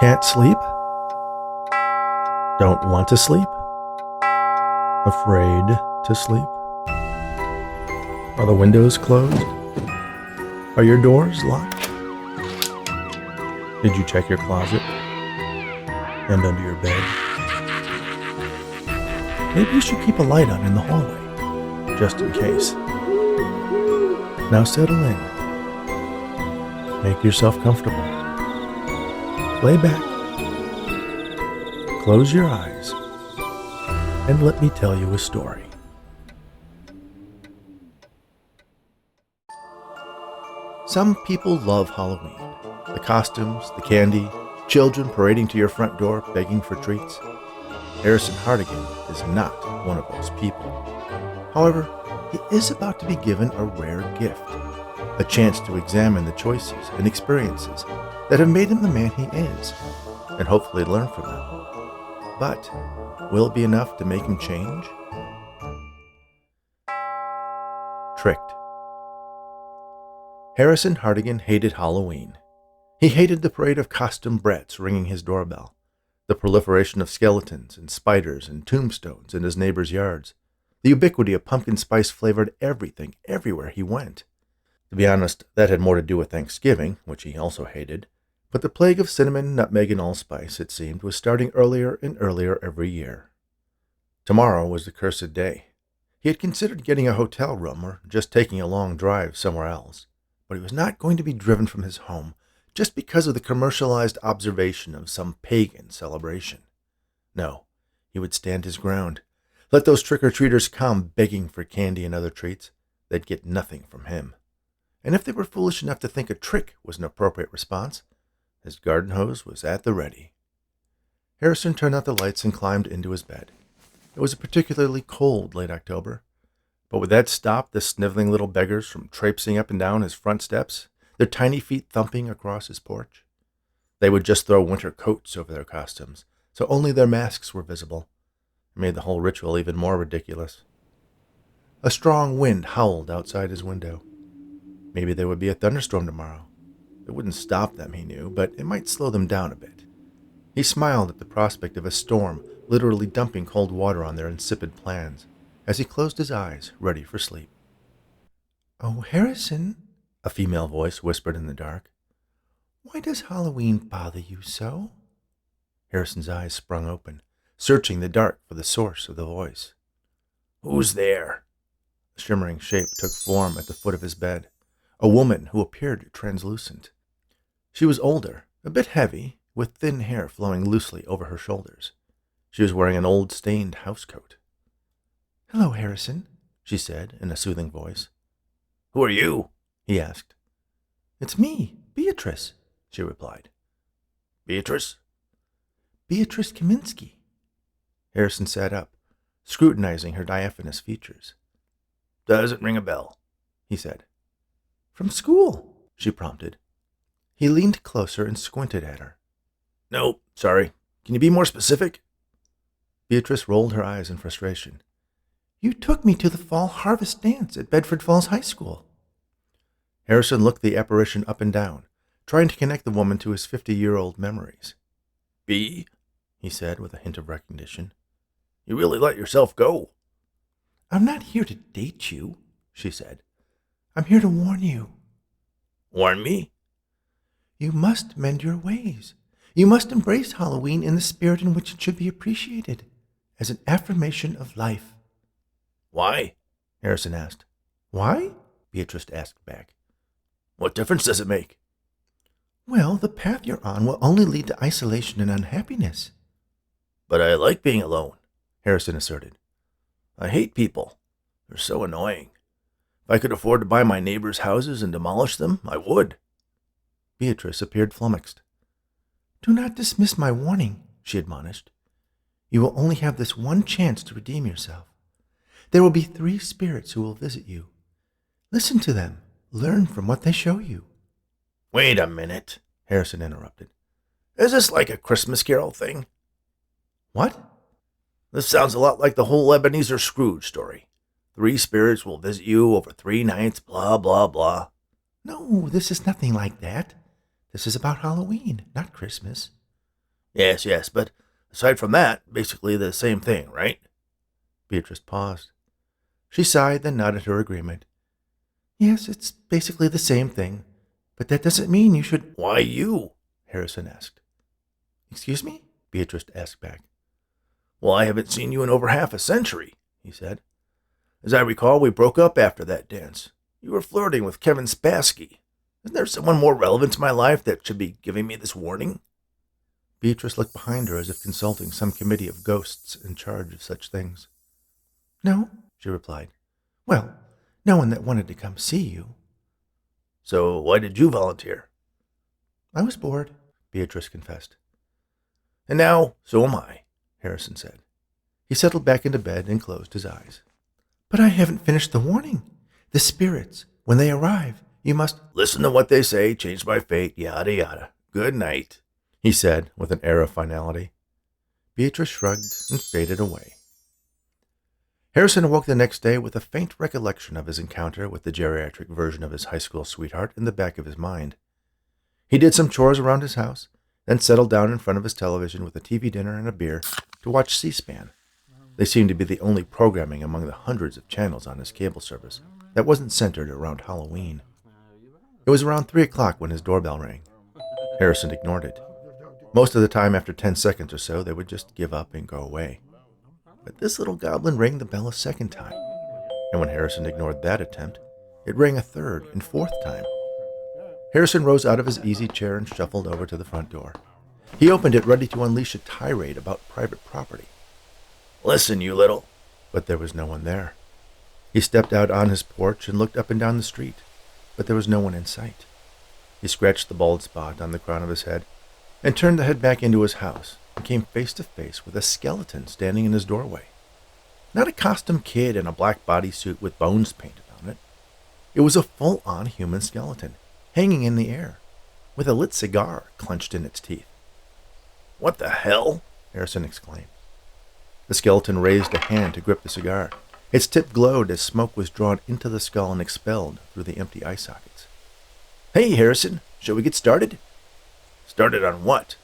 Can't sleep? Don't want to sleep? Afraid to sleep? Are the windows closed? Are your doors locked? Did you check your closet and under your bed? Maybe you should keep a light on in the hallway, just in case. Now settle in. Make yourself comfortable. Lay back. Close your eyes, and let me tell you a story. Some people love Halloween. The costumes, the candy, children parading to your front door begging for treats. Harrison Hardigan is not one of those people. However, he is about to be given a rare gift, a chance to examine the choices and experiences that have made him the man he is, and hopefully learn from them. But will it be enough to make him change? Tricked. Harrison Hardigan hated Halloween. He hated the parade of costume brats ringing his doorbell, the proliferation of skeletons and spiders and tombstones in his neighbors' yards, the ubiquity of pumpkin spice-flavored everything everywhere he went. To be honest, that had more to do with Thanksgiving, which he also hated, but the plague of cinnamon, nutmeg, and allspice, it seemed, was starting earlier and earlier every year. Tomorrow was the cursed day. He had considered getting a hotel room or just taking a long drive somewhere else, but he was not going to be driven from his home just because of the commercialized observation of some pagan celebration. No, he would stand his ground. Let those trick-or-treaters come begging for candy and other treats. They'd get nothing from him. And if they were foolish enough to think a trick was an appropriate response, his garden hose was at the ready. Harrison turned out the lights and climbed into his bed. It was a particularly cold late October, but would that stop the sniveling little beggars from traipsing up and down his front steps, their tiny feet thumping across his porch? They would just throw winter coats over their costumes, so only their masks were visible. It made the whole ritual even more ridiculous. A strong wind howled outside his window. Maybe there would be a thunderstorm tomorrow. It wouldn't stop them, he knew, but it might slow them down a bit. He smiled at the prospect of a storm literally dumping cold water on their insipid plans as he closed his eyes, ready for sleep. "Oh, Harrison," a female voice whispered in the dark. "Why does Halloween bother you so?" Harrison's eyes sprung open, searching the dark for the source of the voice. "Who's there?" A shimmering shape took form at the foot of his bed, a woman who appeared translucent. She was older, a bit heavy, with thin hair flowing loosely over her shoulders. She was wearing an old stained housecoat. "Hello, Harrison," she said in a soothing voice. "Who are you?" he asked. "It's me, Beatrice," she replied. "Beatrice?" "Beatrice Kaminsky." Harrison sat up, scrutinizing her diaphanous features. "Doesn't ring a bell," he said. "From school," she prompted. He leaned closer and squinted at her. "No, sorry. Can you be more specific?" Beatrice rolled her eyes in frustration. "You took me to the fall harvest dance at Bedford Falls High School." Harrison looked the apparition up and down, trying to connect the woman to his 50-year-old memories. "Bee," he said with a hint of recognition. "You really let yourself go." "I'm not here to date you," she said. "I'm here to warn you." "Warn me?" "You must mend your ways. You must embrace Halloween in the spirit in which it should be appreciated, as an affirmation of life." "Why?" Harrison asked. "Why?" Beatrice asked back. "What difference does it make?" "Well, the path you're on will only lead to isolation and unhappiness." "But I like being alone," Harrison asserted. "I hate people. They're so annoying. If I could afford to buy my neighbors' houses and demolish them, I would." Beatrice appeared flummoxed. "Do not dismiss my warning," she admonished. "You will only have this one chance to redeem yourself. There will be 3 spirits who will visit you. Listen to them. Learn from what they show you." "Wait a minute," Harrison interrupted. "Is this like a Christmas Carol thing?" "What?" "This sounds a lot like the whole Ebenezer Scrooge story. 3 spirits will visit you over 3 nights, blah, blah, blah." "No, this is nothing like that. This is about Halloween, not Christmas." Yes, but aside from that, basically the same thing, right? Beatrice paused. She sighed, then nodded her agreement. Yes, it's basically the same thing, but that doesn't mean you should. Why you? Harrison asked. Excuse me? Beatrice asked back. Well, I haven't seen you in over half a century, he said. As I recall, we broke up after that dance. You were flirting with Kevin Spassky. Isn't there someone more relevant to my life that should be giving me this warning? Beatrice looked behind her as if consulting some committee of ghosts in charge of such things. No, she replied. Well, no one that wanted to come see you. So why did you volunteer? I was bored, Beatrice confessed. And now, so am I, Harrison said. He settled back into bed and closed his eyes. But I haven't finished the warning. The spirits, when they arrive, you must listen to what they say, change my fate, yada yada. Good night, he said with an air of finality. Beatrice shrugged and faded away. Harrison awoke the next day with a faint recollection of his encounter with the geriatric version of his high school sweetheart in the back of his mind. He did some chores around his house, then settled down in front of his television with a TV dinner and a beer to watch C-SPAN. They seemed to be the only programming among the hundreds of channels on his cable service that wasn't centered around Halloween. It was around 3 o'clock when his doorbell rang. Harrison ignored it. Most of the time, after 10 seconds or so, they would just give up and go away. But this little goblin rang the bell a second time, and when Harrison ignored that attempt, it rang a third and fourth time. Harrison rose out of his easy chair and shuffled over to the front door. He opened it, ready to unleash a tirade about private property. Listen, you little... But there was no one there. He stepped out on his porch and looked up and down the street, but there was no one in sight. He scratched the bald spot on the crown of his head and turned to head back into his house and came face to face with a skeleton standing in his doorway. Not a costume kid in a black bodysuit with bones painted on it. It was a full-on human skeleton, hanging in the air, with a lit cigar clenched in its teeth. What the hell? Harrison exclaimed. The skeleton raised a hand to grip the cigar. Its tip glowed as smoke was drawn into the skull and expelled through the empty eye sockets. Hey, Harrison, shall we get started? Started on what?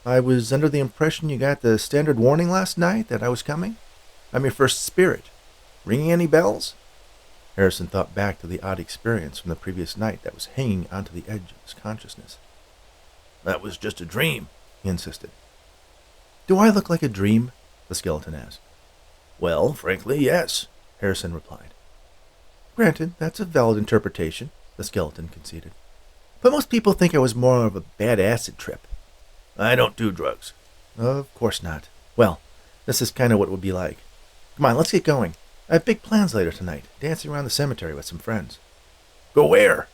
I was under the impression you got the standard warning last night that I was coming. I'm your first spirit. Ringing any bells? Harrison thought back to the odd experience from the previous night that was hanging onto the edge of his consciousness. That was just a dream, he insisted. Do I look like a dream? The skeleton asked. Well, frankly, yes, Harrison replied. Granted, that's a valid interpretation, the skeleton conceded. But most people think I was more of a bad acid trip. I don't do drugs. Of course not. Well, this is kind of what it would be like. Come on, let's get going. I have big plans later tonight, dancing around the cemetery with some friends. Go where?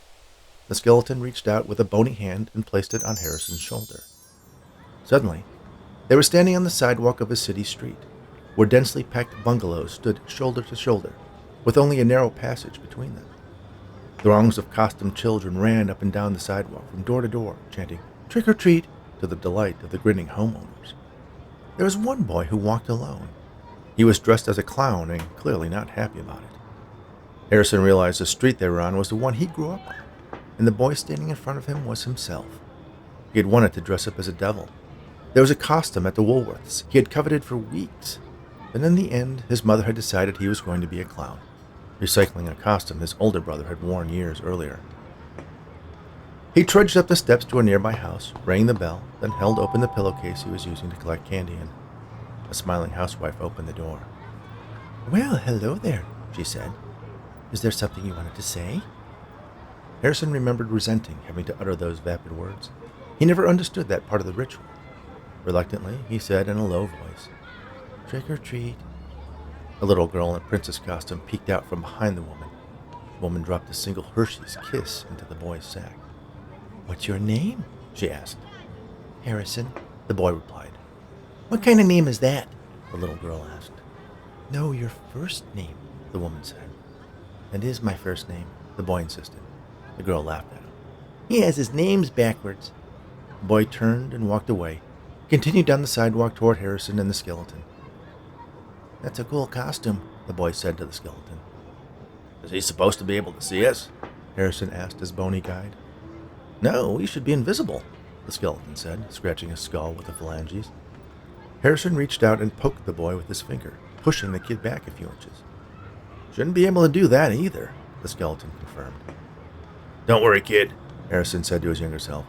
The skeleton reached out with a bony hand and placed it on Harrison's shoulder. Suddenly, they were standing on the sidewalk of a city street, where densely packed bungalows stood shoulder to shoulder, with only a narrow passage between them. Throngs of costumed children ran up and down the sidewalk from door to door, chanting, "Trick or treat," to the delight of the grinning homeowners. There was one boy who walked alone. He was dressed as a clown and clearly not happy about it. Harrison realized the street they were on was the one he grew up on, and the boy standing in front of him was himself. He had wanted to dress up as a devil. There was a costume at the Woolworths he had coveted for weeks, but in the end, his mother had decided he was going to be a clown, recycling a costume his older brother had worn years earlier. He trudged up the steps to a nearby house, rang the bell, then held open the pillowcase he was using to collect candy in. A smiling housewife opened the door. Well, hello there, she said. Is there something you wanted to say? Harrison remembered resenting having to utter those vapid words. He never understood that part of the ritual. Reluctantly, he said in a low voice, "Trick or treat." A little girl in a princess costume peeked out from behind the woman. The woman dropped a single Hershey's Kiss into the boy's sack. "What's your name?" she asked. "Harrison," the boy replied. "What kind of name is that?" the little girl asked. "No, your first name," the woman said. "That is my first name," the boy insisted. The girl laughed at him. "He has his names backwards." The boy turned and walked away, continued down the sidewalk toward Harrison and the skeleton. "That's a cool costume," the boy said to the skeleton. "Is he supposed to be able to see us?" Harrison asked his bony guide. "No, he should be invisible." the skeleton said, scratching his skull with the phalanges. Harrison reached out and poked the boy with his finger, pushing the kid back a few inches. Shouldn't be able to do that either, the skeleton confirmed. Don't worry, kid, Harrison said to his younger self.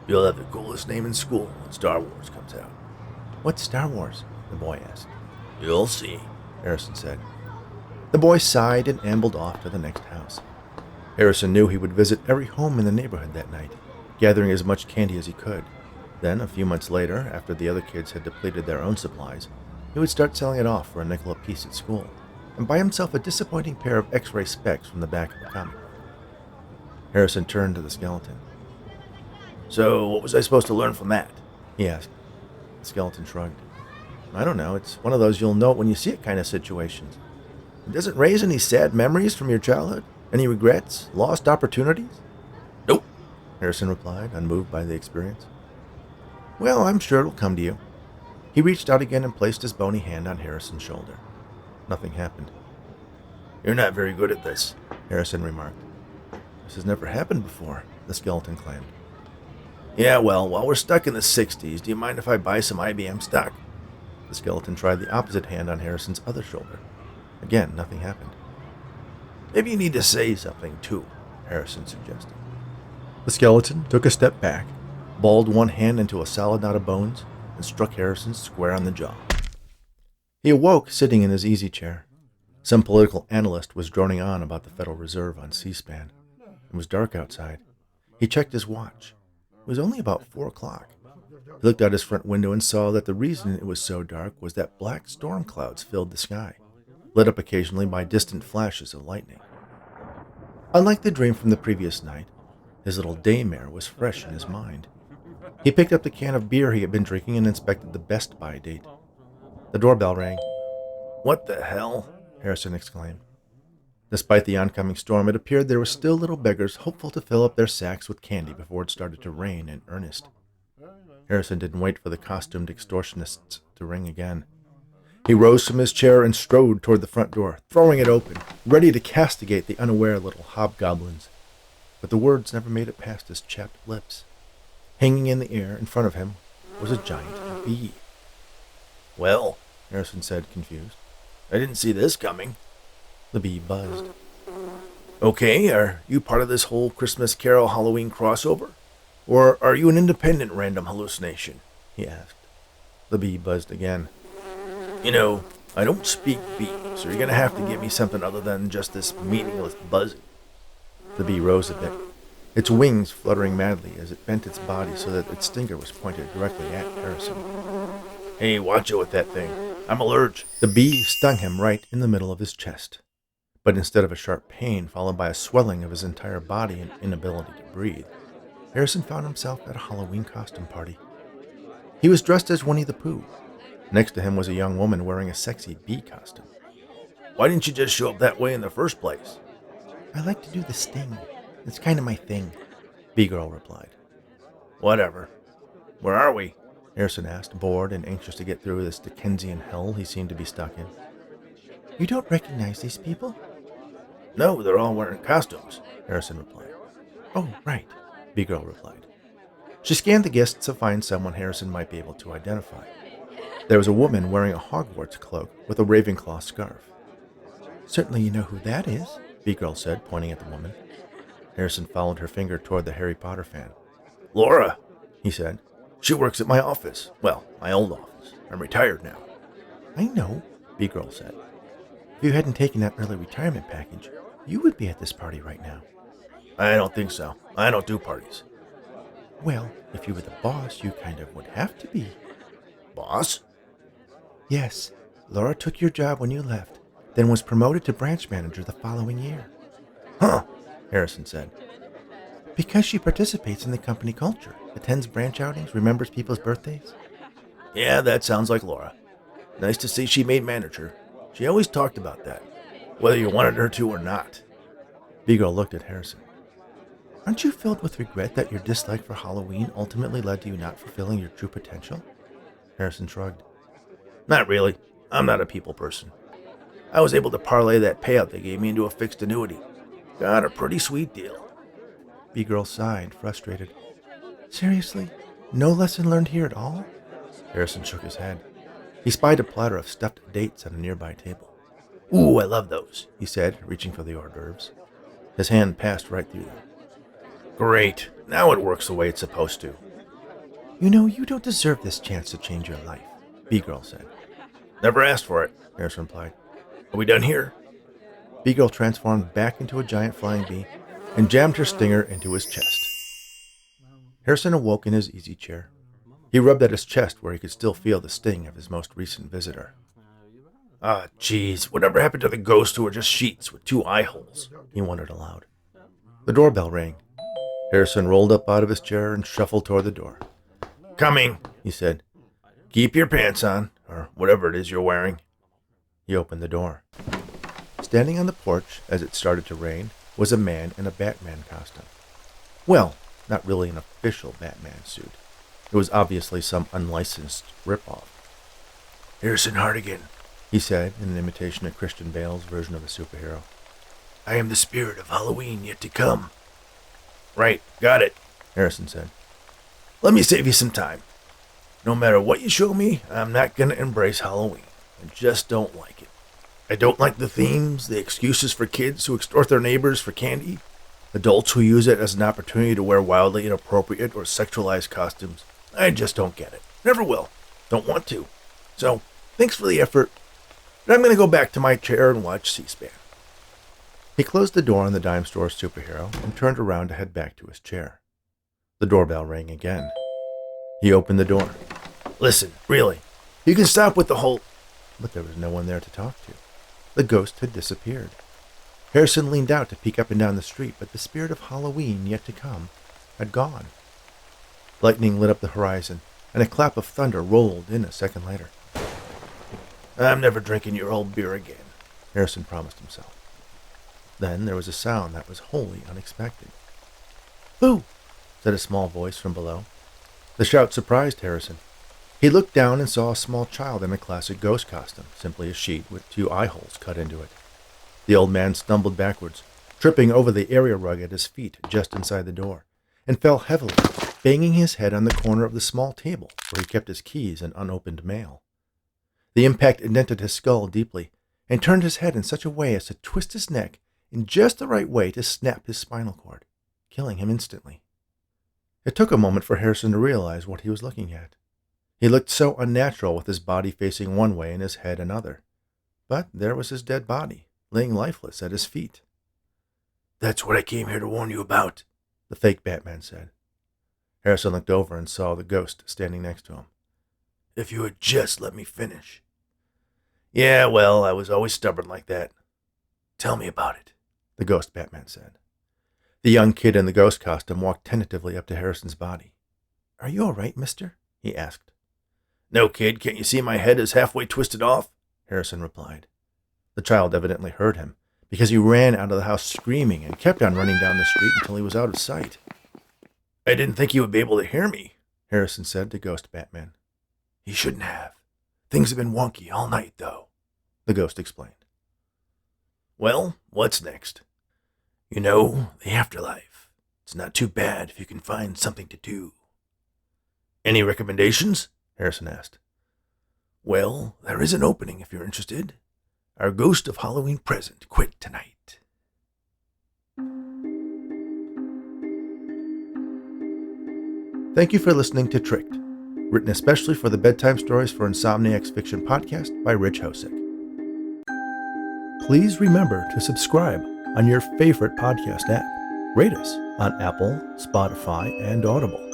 You'll have the coolest name in school when Star Wars comes out. What's Star Wars? The boy asked. You'll see, Harrison said. The boy sighed and ambled off to the next house. Harrison knew he would visit every home in the neighborhood that night, gathering as much candy as he could. Then, a few months later, after the other kids had depleted their own supplies, he would start selling it off for a nickel apiece at school, and buy himself a disappointing pair of X-ray specs from the back of the comic book. Harrison turned to the skeleton. So, what was I supposed to learn from that? He asked. The skeleton shrugged. I don't know, it's one of those you'll know it when you see it kind of situations. It doesn't raise any sad memories from your childhood? Any regrets? Lost opportunities? Nope, Harrison replied, unmoved by the experience. Well, I'm sure it'll come to you. He reached out again and placed his bony hand on Harrison's shoulder. Nothing happened. You're not very good at this, Harrison remarked. This has never happened before, the skeleton claimed. Yeah, well, while we're stuck in the 60s, do you mind if I buy some IBM stock? The skeleton tried the opposite hand on Harrison's other shoulder. Again, nothing happened. Maybe you need to say something, too, Harrison suggested. The skeleton took a step back, balled one hand into a solid knot of bones, and struck Harrison square on the jaw. He awoke sitting in his easy chair. Some political analyst was droning on about the Federal Reserve on C-SPAN. It was dark outside. He checked his watch. It was only about 4 o'clock. He looked out his front window and saw that the reason it was so dark was that black storm clouds filled the sky, lit up occasionally by distant flashes of lightning. Unlike the dream from the previous night, his little daymare was fresh in his mind. He picked up the can of beer he had been drinking and inspected the Best Buy date. The doorbell rang. What the hell? Harrison exclaimed. Despite the oncoming storm, it appeared there were still little beggars hopeful to fill up their sacks with candy before it started to rain in earnest. Harrison didn't wait for the costumed extortionists to ring again. He rose from his chair and strode toward the front door, throwing it open, ready to castigate the unaware little hobgoblins. But the words never made it past his chapped lips. Hanging in the air in front of him was a giant bee. Well, Harrison said, confused. I didn't see this coming. The bee buzzed. Okay, are you part of this whole Christmas Carol Halloween crossover? Or are you an independent random hallucination? He asked. The bee buzzed again. You know, I don't speak bee, so you're going to have to give me something other than just this meaningless buzzing. The bee rose a bit, its wings fluttering madly as it bent its body so that its stinger was pointed directly at Harrison. Hey, watch out with that thing. I'm allergic. The bee stung him right in the middle of his chest. But instead of a sharp pain followed by a swelling of his entire body and inability to breathe, Harrison found himself at a Halloween costume party. He was dressed as Winnie the Pooh. Next to him was a young woman wearing a sexy bee costume. Why didn't you just show up that way in the first place? I like to do the sting. It's kind of my thing, Bee Girl replied. Whatever. Where are we? Harrison asked, bored and anxious to get through this Dickensian hell he seemed to be stuck in. You don't recognize these people? No, they're all wearing costumes, Harrison replied. Oh, right, Bee Girl replied. She scanned the guests to find someone Harrison might be able to identify. There was a woman wearing a Hogwarts cloak with a Ravenclaw scarf. Certainly you know who that is, Bee Girl said, pointing at the woman. Harrison followed her finger toward the Harry Potter fan. Laura, he said. She works at my office. Well, my old office. I'm retired now. I know, Bee Girl said. If you hadn't taken that early retirement package, you would be at this party right now. I don't think so. I don't do parties. Well, if you were the boss, you kind of would have to be. Boss? Yes. Laura took your job when you left, then was promoted to branch manager the following year. Huh, Harrison said. Because she participates in the company culture, attends branch outings, remembers people's birthdays. Yeah, that sounds like Laura. Nice to see she made manager. She always talked about that, whether you wanted her to or not. Beagle looked at Harrison. Aren't you filled with regret that your dislike for Halloween ultimately led to you not fulfilling your true potential? Harrison shrugged. Not really. I'm not a people person. I was able to parlay that payout they gave me into a fixed annuity. Got a pretty sweet deal. B-Girl sighed, frustrated. Seriously? No lesson learned here at all? Harrison shook his head. He spied a platter of stuffed dates on a nearby table. Ooh, I love those, he said, reaching for the hors d'oeuvres. His hand passed right through them. Great. Now it works the way it's supposed to. You know, you don't deserve this chance to change your life, B-Girl said. Never asked for it, Harrison replied. Are we done here? B-Girl transformed back into a giant flying bee and jammed her stinger into his chest. Harrison awoke in his easy chair. He rubbed at his chest where he could still feel the sting of his most recent visitor. Ah, jeez, whatever happened to the ghosts who were just sheets with 2 eye holes? He wondered aloud. The doorbell rang. Harrison rolled up out of his chair and shuffled toward the door. Coming, he said. Keep your pants on, or whatever it is you're wearing. He opened the door. Standing on the porch as it started to rain was a man in a Batman costume. Well, not really an official Batman suit. It was obviously some unlicensed ripoff. Harrison Hardigan, he said in an imitation of Christian Bale's version of a superhero. I am the spirit of Halloween yet to come. Right, got it, Harrison said. Let me save you some time. No matter what you show me, I'm not going to embrace Halloween. I just don't like it. I don't like the themes, the excuses for kids who extort their neighbors for candy, adults who use it as an opportunity to wear wildly inappropriate or sexualized costumes. I just don't get it. Never will. Don't want to. So, thanks for the effort, but I'm going to go back to my chair and watch C-SPAN. He closed the door on the dime store superhero and turned around to head back to his chair. The doorbell rang again. He opened the door. Listen, really, you can stop with the whole... But there was no one there to talk to. The ghost had disappeared. Harrison leaned out to peek up and down the street, but the spirit of Halloween yet to come had gone. Lightning lit up the horizon, and a clap of thunder rolled in a second later. I'm never drinking your old beer again, Harrison promised himself. Then there was a sound that was wholly unexpected. Boo! Said a small voice from below. The shout surprised Harrison. He looked down and saw a small child in a classic ghost costume, simply a sheet with 2 eye holes cut into it. The old man stumbled backwards, tripping over the area rug at his feet just inside the door, and fell heavily, banging his head on the corner of the small table where he kept his keys and unopened mail. The impact indented his skull deeply and turned his head in such a way as to twist his neck in just the right way to snap his spinal cord, killing him instantly. It took a moment for Harrison to realize what he was looking at. He looked so unnatural with his body facing one way and his head another. But there was his dead body, laying lifeless at his feet. That's what I came here to warn you about, the fake Batman said. Harrison looked over and saw the ghost standing next to him. If you had just let me finish. Yeah, well, I was always stubborn like that. Tell me about it, the ghost Batman said. The young kid in the ghost costume walked tentatively up to Harrison's body. Are you all right, mister? He asked. No, kid, can't you see my head is halfway twisted off? Harrison replied. The child evidently heard him, because he ran out of the house screaming and kept on running down the street until he was out of sight. I didn't think he would be able to hear me, Harrison said to Ghost Batman. He shouldn't have. Things have been wonky all night, though, the ghost explained. Well, what's next? You know, the afterlife. It's not too bad if you can find something to do. Any recommendations? Harrison asked. Well, there is an opening if you're interested. Our Ghost of Halloween Present quit tonight. Thank you for listening to Tricked, written especially for the Bedtime Stories for Insomniacs Fiction podcast by Rich Hosick. Please remember to subscribe on your favorite podcast app. Rate us on Apple, Spotify, and Audible.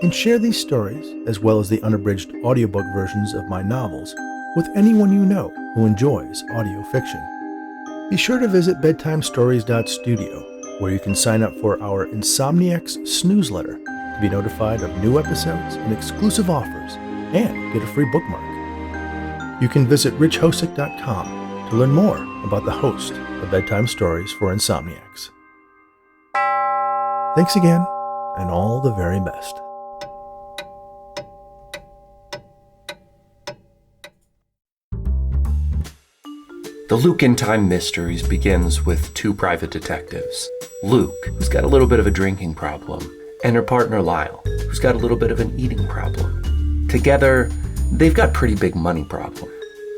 And share these stories, as well as the unabridged audiobook versions of my novels, with anyone you know who enjoys audio fiction. Be sure to visit bedtimestories.studio, where you can sign up for our Insomniacs Snoozeletter to be notified of new episodes and exclusive offers, and get a free bookmark. You can visit richhosick.com to learn more about the host of Bedtime Stories for Insomniacs. Thanks again, and all the very best. The Luke in Time Mysteries begins with 2 private detectives. Luke, who's got a little bit of a drinking problem, and her partner Lyle, who's got a little bit of an eating problem. Together, they've got pretty big money problem.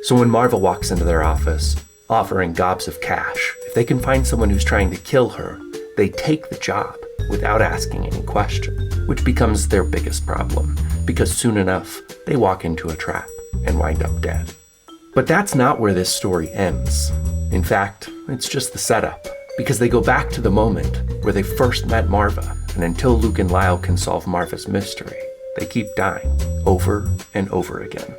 So when Marva walks into their office, offering gobs of cash, if they can find someone who's trying to kill her, they take the job without asking any question, which becomes their biggest problem, because soon enough, they walk into a trap and wind up dead. But that's not where this story ends. In fact, it's just the setup, because they go back to the moment where they first met Marva, and until Luke and Lyle can solve Marva's mystery, they keep dying over and over again.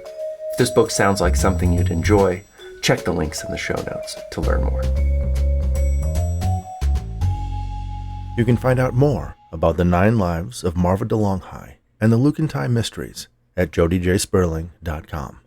If this book sounds like something you'd enjoy, check the links in the show notes to learn more. You can find out more about the 9 lives of Marva DeLonghi and the Luke and Time mysteries at jodyjsperling.com.